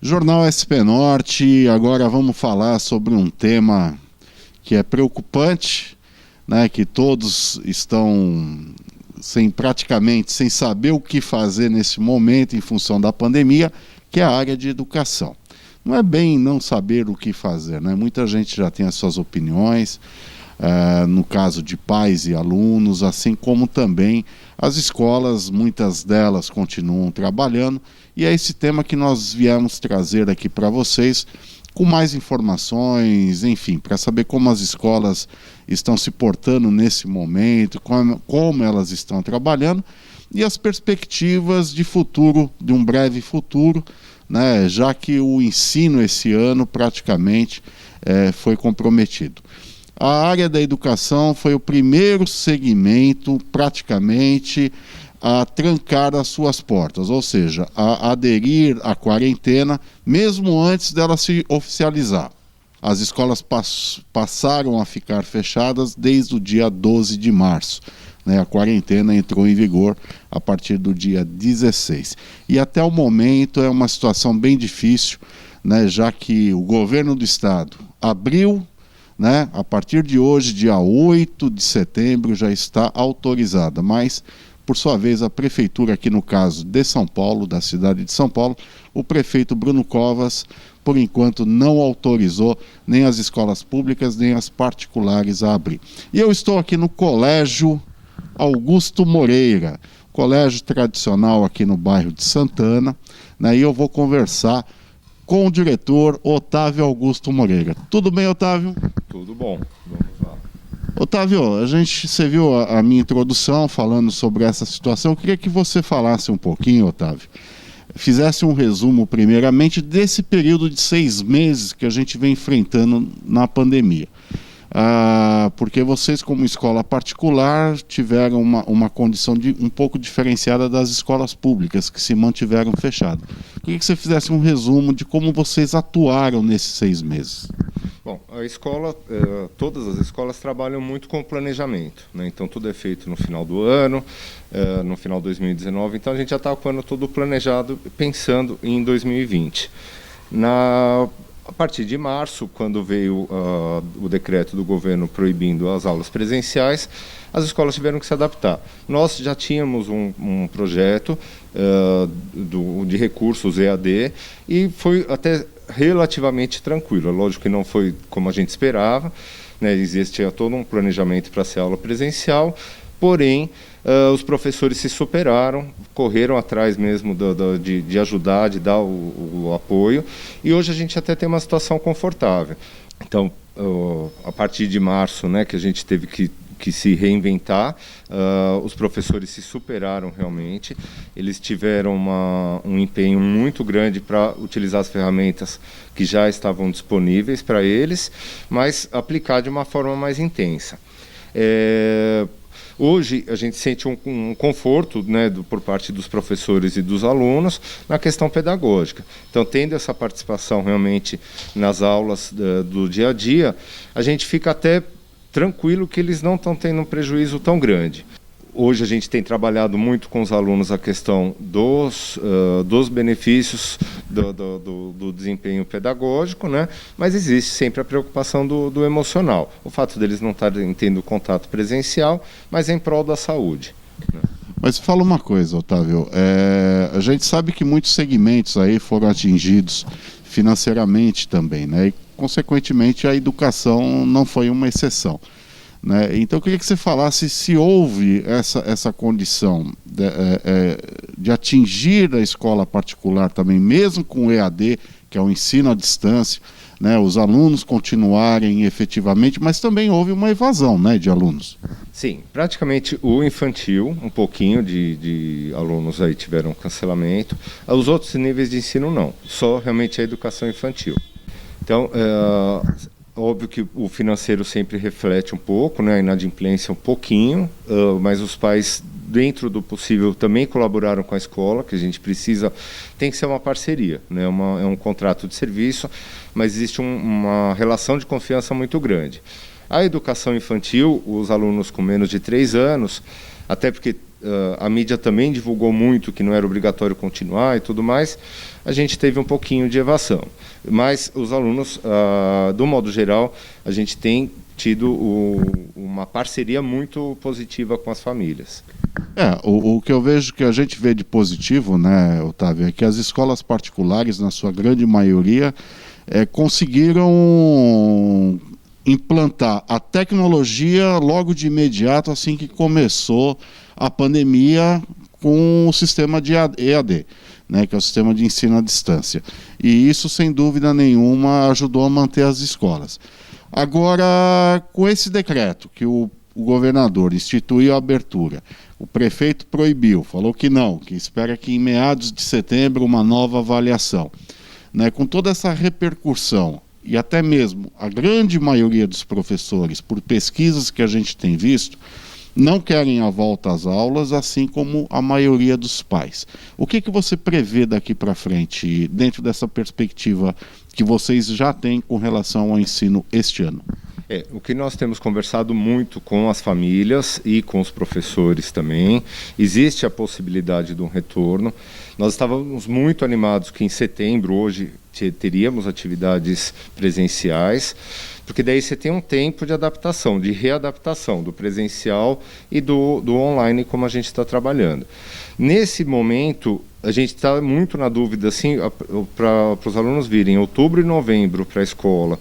Jornal SP Norte, agora vamos falar sobre um tema que é preocupante, né, que todos estão praticamente sem saber o que fazer nesse momento em função da pandemia, que é a área de educação. Não é bem não saber o que fazer, né? Muita gente já tem as suas opiniões, no caso de pais e alunos, assim como também as escolas, muitas delas continuam trabalhando, e é esse tema que nós viemos trazer aqui para vocês, com mais informações, enfim, para saber como as escolas estão se portando nesse momento, como elas estão trabalhando, e as perspectivas de futuro, de um breve futuro, né, já que o ensino esse ano praticamente foi comprometido. A área da educação foi o primeiro segmento, praticamente, a trancar as suas portas, ou seja, a aderir à quarentena, mesmo antes dela se oficializar. As escolas passaram a ficar fechadas desde o dia 12 de março. Né? A quarentena entrou em vigor a partir do dia 16. E até o momento é uma situação bem difícil, né? Já que o governo do estado abriu, né? A partir de hoje, dia 8 de setembro, já está autorizada, mas, por sua vez, a prefeitura, aqui no caso de São Paulo, da cidade de São Paulo, o prefeito Bruno Covas, por enquanto, não autorizou nem as escolas públicas, nem as particulares a abrir. E eu estou aqui no Colégio Augusto Moreira, colégio tradicional aqui no bairro de Santana, né? E eu vou conversar com o diretor Otávio Augusto Moreira. Tudo bem, Otávio? Tudo bom, vamos lá. Otávio, você viu a minha introdução falando sobre essa situação. Eu queria que você falasse um pouquinho, Otávio, fizesse um resumo primeiramente desse período de 6 meses que a gente vem enfrentando na pandemia. Porque vocês, como escola particular, tiveram uma condição um pouco diferenciada das escolas públicas, que se mantiveram fechadas. Queria que você fizesse um resumo de como vocês atuaram nesses 6 meses. Bom, a escola, todas as escolas trabalham muito com planejamento, né? Então tudo é feito no final do ano, no final de 2019, então a gente já está com o ano todo planejado, pensando em 2020. A partir de março, quando veio o decreto do governo proibindo as aulas presenciais, as escolas tiveram que se adaptar. Nós já tínhamos um projeto de recursos EAD e foi até relativamente tranquilo. Lógico que não foi como a gente esperava, né? Existia todo um planejamento para ser aula presencial, porém, os professores se superaram, correram atrás mesmo de ajudar, de dar o apoio, e hoje a gente até tem uma situação confortável. Então, a partir de março, né, que a gente teve que se reinventar, os professores se superaram realmente, eles tiveram um empenho muito grande para utilizar as ferramentas que já estavam disponíveis para eles, mas aplicar de uma forma mais intensa. Hoje a gente sente um conforto, né, por parte dos professores e dos alunos na questão pedagógica. Então, tendo essa participação realmente nas aulas do dia a dia, a gente fica até tranquilo que eles não estão tendo um prejuízo tão grande. Hoje a gente tem trabalhado muito com os alunos a questão dos benefícios do desempenho pedagógico, né? Mas existe sempre a preocupação do emocional. O fato deles não estarem tendo contato presencial, mas em prol da saúde, né? Mas fala uma coisa, Otávio, a gente sabe que muitos segmentos aí foram atingidos financeiramente também, né? E, consequentemente, a educação não foi uma exceção, né? Então eu queria que você falasse se houve essa condição de atingir a escola particular também, mesmo com o EAD, que é o ensino à distância, né, os alunos continuarem efetivamente, mas também houve uma evasão, né, de alunos. Sim, praticamente o infantil, um pouquinho de alunos aí tiveram cancelamento, os outros níveis de ensino não, só realmente a educação infantil. Então, óbvio que o financeiro sempre reflete um pouco, né, a inadimplência um pouquinho, mas os pais, dentro do possível, também colaboraram com a escola, que a gente precisa, tem que ser uma parceria, né, é um contrato de serviço, mas existe uma relação de confiança muito grande. A educação infantil, os alunos com menos de 3 anos, até porque a mídia também divulgou muito que não era obrigatório continuar e tudo mais, a gente teve um pouquinho de evasão. Mas os alunos, do modo geral, a gente tem tido uma parceria muito positiva com as famílias. O que eu vejo que a gente vê de positivo, né, Otávio, é que as escolas particulares, na sua grande maioria, conseguiram implantar a tecnologia logo de imediato, assim que começou a pandemia, com o sistema de EAD, né, que é o sistema de ensino à distância. E isso, sem dúvida nenhuma, ajudou a manter as escolas. Agora, com esse decreto que o governador instituiu a abertura, o prefeito proibiu, falou que não, que espera que em meados de setembro uma nova avaliação, né, com toda essa repercussão, e até mesmo a grande maioria dos professores, por pesquisas que a gente tem visto, não querem a volta às aulas, assim como a maioria dos pais. O que você prevê daqui para frente, dentro dessa perspectiva que vocês já têm com relação ao ensino este ano? O que nós temos conversado muito com as famílias e com os professores também, existe a possibilidade de um retorno. Nós estávamos muito animados que em setembro, hoje, teríamos atividades presenciais, porque daí você tem um tempo de adaptação, de readaptação do presencial e do online, como a gente está trabalhando. Nesse momento, a gente está muito na dúvida, assim, para os alunos virem outubro e novembro para a escola,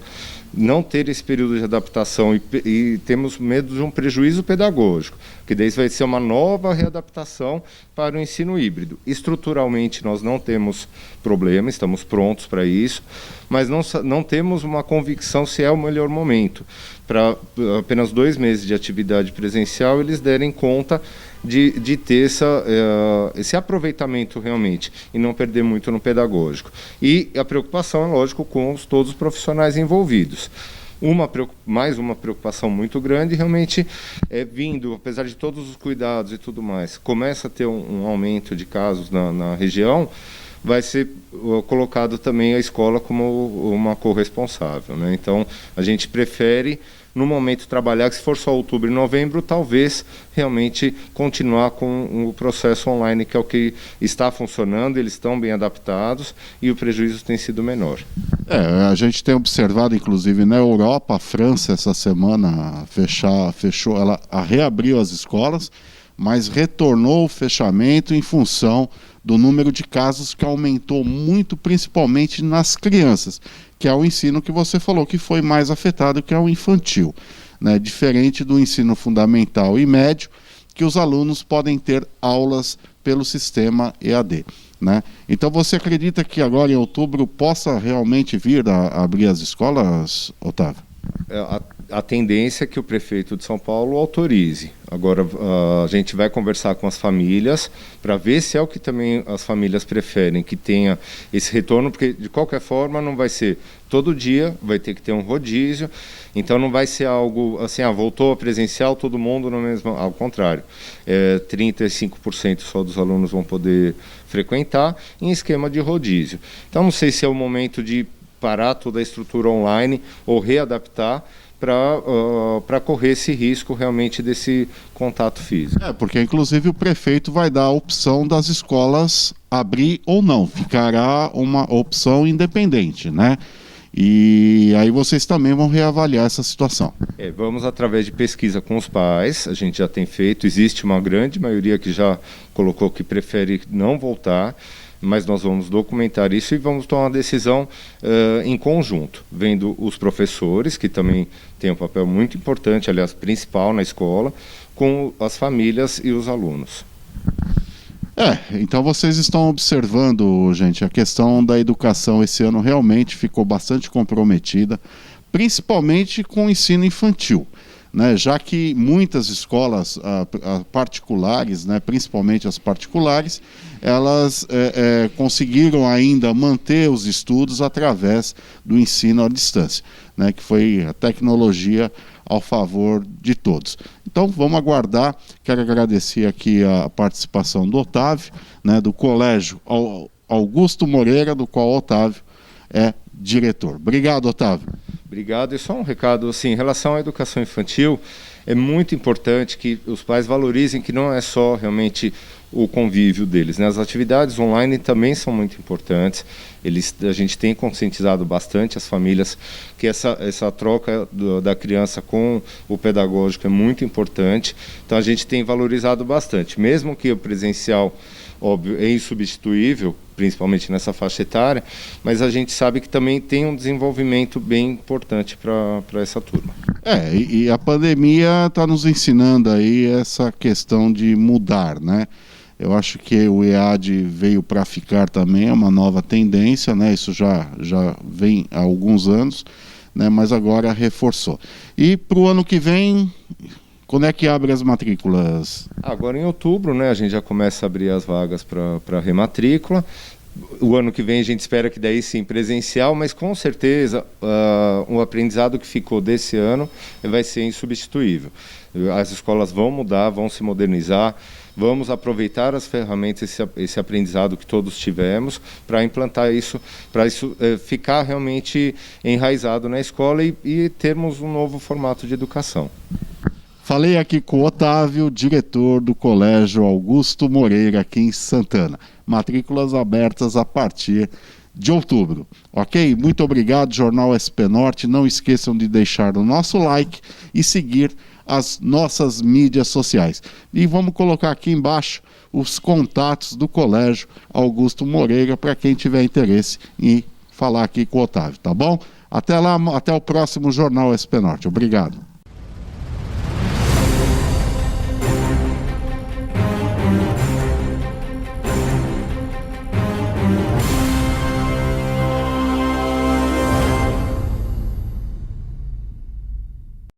não ter esse período de adaptação e temos medo de um prejuízo pedagógico, que daí vai ser uma nova readaptação para o ensino híbrido. Estruturalmente nós não temos problema, estamos prontos para isso, mas não temos uma convicção se é o melhor momento. Para apenas 2 meses de atividade presencial, eles derem conta de ter esse aproveitamento realmente e não perder muito no pedagógico. E a preocupação é lógico com todos os profissionais envolvidos. Mais uma preocupação muito grande realmente vindo, apesar de todos os cuidados e tudo mais, começa a ter um aumento de casos na região, vai ser colocado também a escola como uma corresponsável, né? Então a gente prefere no momento trabalhar, que se for só outubro e novembro, talvez realmente continuar com o processo online, que é o que está funcionando, eles estão bem adaptados e o prejuízo tem sido menor. A gente tem observado, inclusive, na Europa, a França essa semana fechou, ela reabriu as escolas, mas retornou o fechamento em função do número de casos que aumentou muito, principalmente nas crianças, que é o ensino que você falou que foi mais afetado, que é o infantil, né? Diferente do ensino fundamental e médio, que os alunos podem ter aulas pelo sistema EAD, né? Então você acredita que agora em outubro possa realmente vir a abrir as escolas, Otávio? A tendência é que o prefeito de São Paulo autorize. Agora a gente vai conversar com as famílias para ver se é o que também as famílias preferem, que tenha esse retorno, porque de qualquer forma não vai ser todo dia, vai ter que ter um rodízio, então não vai ser algo assim, voltou a presencial, todo mundo no mesmo, ao contrário, 35% só dos alunos vão poder frequentar em esquema de rodízio. Então não sei se é o momento de parar toda a estrutura online ou readaptar para correr esse risco realmente desse contato físico. Porque inclusive o prefeito vai dar a opção das escolas abrir ou não, ficará uma opção independente, né? E aí vocês também vão reavaliar essa situação. Vamos através de pesquisa com os pais, a gente já tem feito, existe uma grande maioria que já colocou que prefere não voltar, mas nós vamos documentar isso e vamos tomar uma decisão em conjunto, vendo os professores, que também têm um papel muito importante, aliás, principal na escola, com as famílias e os alunos. Então vocês estão observando, gente, a questão da educação esse ano realmente ficou bastante comprometida, principalmente com o ensino infantil, né? Já que muitas escolas particulares, né, principalmente as particulares, elas conseguiram ainda manter os estudos através do ensino à distância, né, que foi a tecnologia ao favor de todos. Então vamos aguardar. Quero agradecer aqui a participação do Otávio, né, do Colégio Augusto Moreira, do qual o Otávio é diretor. Obrigado, Otávio. Obrigado. E só um recado, assim, em relação à educação infantil, é muito importante que os pais valorizem que não é só realmente o convívio deles, né? As atividades online também são muito importantes. A gente tem conscientizado bastante as famílias que essa troca da criança com o pedagógico é muito importante. Então a gente tem valorizado bastante, mesmo que o presencial, óbvio, é insubstituível, principalmente nessa faixa etária, mas a gente sabe que também tem um desenvolvimento bem importante para essa turma. E a pandemia está nos ensinando aí essa questão de mudar, né? Eu acho que o EAD veio para ficar também, é uma nova tendência, né? Isso já vem há alguns anos, né? Mas agora reforçou. E para o ano que vem, quando é que abre as matrículas? Agora em outubro, né? A gente já começa a abrir as vagas para rematrícula. O ano que vem a gente espera que daí sim presencial, mas com certeza o aprendizado que ficou desse ano vai ser insubstituível. As escolas vão mudar, vão se modernizar, vamos aproveitar as ferramentas, esse aprendizado que todos tivemos, para implantar isso, para isso ficar realmente enraizado na escola e termos um novo formato de educação. Falei aqui com o Otávio, diretor do Colégio Augusto Moreira, aqui em Santana. Matrículas abertas a partir de outubro. Ok? Muito obrigado, Jornal SP Norte. Não esqueçam de deixar o nosso like e seguir as nossas mídias sociais. E vamos colocar aqui embaixo os contatos do Colégio Augusto Moreira para quem tiver interesse em falar aqui com o Otávio, tá bom? Até lá, até o próximo Jornal SP Norte. Obrigado.